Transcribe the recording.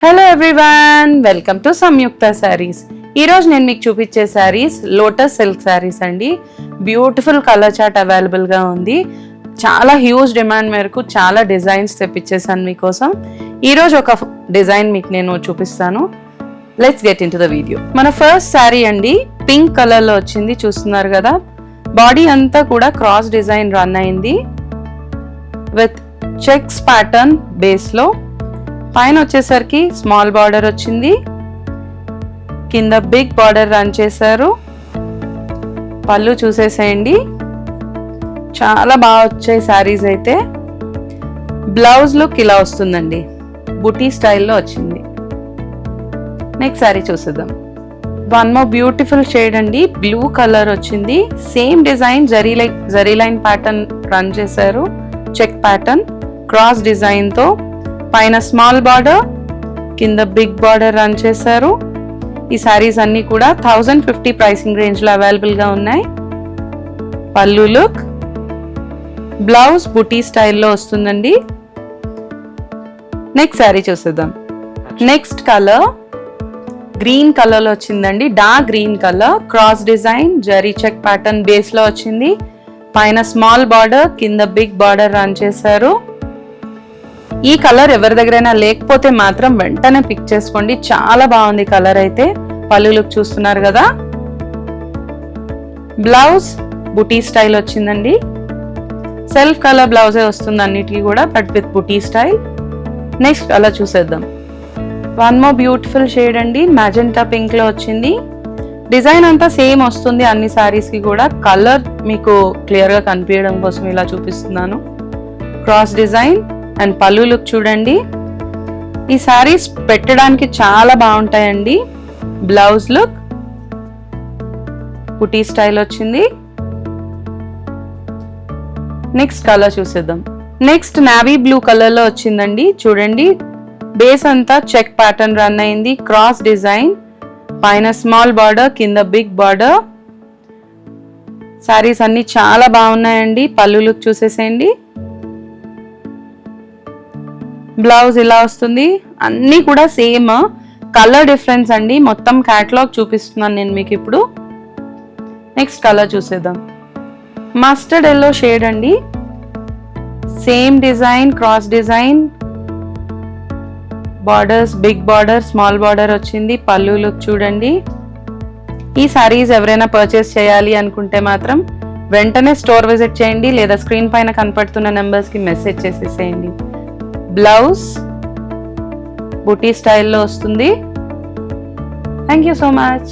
Hello everyone, welcome to సంయుక్త శారీస్. ఈరోజు నేను మీకు చూపించే శారీస్ లోటస్ సిల్క్ శారీస్ అండి. బ్యూటిఫుల్ కలర్ చార్ట్ అవైలబుల్గా ఉంది. చాలా హ్యూజ్ డిమాండ్ మేరకు చాలా డిజైన్స్ తెప్పించేసాను మీకోసం. ఈరోజు ఒక డిజైన్ మీకు నేను చూపిస్తాను. Let's get in to the video. మన ఫస్ట్ శారీ అండి, పింక్ కలర్లో వచ్చింది. చూస్తున్నారు కదా, బాడీ అంతా కూడా క్రాస్ డిజైన్ రన్ అయింది విత్ చెక్స్ ప్యాటర్న్ బేస్లో. పైన వచ్చేసరికి స్మాల్ బార్డర్ వచ్చింది, కింద బిగ్ బార్డర్ రన్ చేశారు. పళ్ళు చూసేసేయండి, చాలా బాగా వచ్చాయి శారీస్ అయితే. బ్లౌజ్ లుక్ ఇలా వస్తుందండి, బుటీ స్టైల్లో వచ్చింది. నెక్స్ట్ శారీ చూసేద్దాం. వన్ మోర్ బ్యూటిఫుల్ షేడ్ అండి, బ్లూ కలర్ వచ్చింది. Same design zari line pattern run చేశారు. చెక్ ప్యాటర్న్ క్రాస్ డిజైన్తో, పైన స్మాల్ బార్డర్, కింద బిగ్ బార్డర్ రన్ చేశారు. ఈ శారీస్ అన్ని కూడా 1050 ప్రైసింగ్ రేంజ్లో అవైలబుల్గా ఉన్నాయి. పళ్ళు లుక్, బ్లౌజ్ బుటీ స్టైల్లో వస్తుందండి. నెక్స్ట్ శారీ చూసేద్దాం. నెక్స్ట్ కలర్ గ్రీన్ కలర్లో వచ్చిందండి, dark green colour. Cross design zari check pattern బేస్లో వచ్చింది. పైన స్మాల్ బార్డర్, కింద బిగ్ బార్డర్ రన్ చేశారు. ఈ కలర్ ఎవరి దగ్గరైనా లేకపోతే మాత్రం వెంటనే పిక్ చేసుకోండి, చాలా బాగుంది కలర్ అయితే. పళ్ళు లుక్ చూస్తున్నారు కదా. బ్లౌజ్ బుటీ స్టైల్ వచ్చిందండి. సెల్ఫ్ కలర్ బ్లౌజే వస్తుంది అన్నిటికీ కూడా, but with buti style. Next colour చూసేద్దాం. వన్ మోర్ బ్యూటిఫుల్ షేడ్ అండి, మ్యాజెంటా పింక్ లో వచ్చింది. డిజైన్ అంతా సేమ్ వస్తుంది అన్ని సారీస్ కి కూడా. కలర్ మీకు క్లియర్ గా కనిపించడం కోసం ఇలా చూపిస్తున్నాను. క్రాస్ డిజైన్ అండ్ పళ్ళు లుక్ చూడండి. ఈ శారీస్ పెట్టడానికి చాలా బాగుంటాయండి. బ్లౌజ్ లుక్ పుటీ స్టైల్ వచ్చింది. నెక్స్ట్ కలర్ చూసేద్దాం. నెక్స్ట్ నావీ బ్లూ కలర్ లో వచ్చిందండి. చూడండి, బేస్ అంతా చెక్ ప్యాటర్న్ రన్ అయింది. క్రాస్ డిజైన్, పైన స్మాల్ బార్డర్, కింద బిగ్ బార్డర్. శారీస్ అన్ని చాలా బాగున్నాయండి. పళ్ళు లుక్ చూసేసేయండి. బ్లౌజ్ ఇలా వస్తుంది. అన్నీ కూడా సేమ్, కలర్ డిఫరెన్స్ అండి. మొత్తం క్యాటలాగ్ చూపిస్తున్నాను నేను మీకు ఇప్పుడు. నెక్స్ట్ కలర్ చూసేద్దాం. మస్టర్డ్ ఎల్లో షేడ్ అండి. Same design, cross design, borders big border, small border వచ్చింది. పళ్ళు లుక్ చూడండి. ఈ సారీస్ ఎవరైనా పర్చేస్ చేయాలి అనుకుంటే మాత్రం వెంటనే స్టోర్ విజిట్ చేయండి, లేదా స్క్రీన్ పైన కనపడుతున్న నెంబర్స్కి మెసేజ్ చేసేసేయండి. బ్లౌజ్ బుటీ స్టైల్లో వస్తుంది. Thank you so much.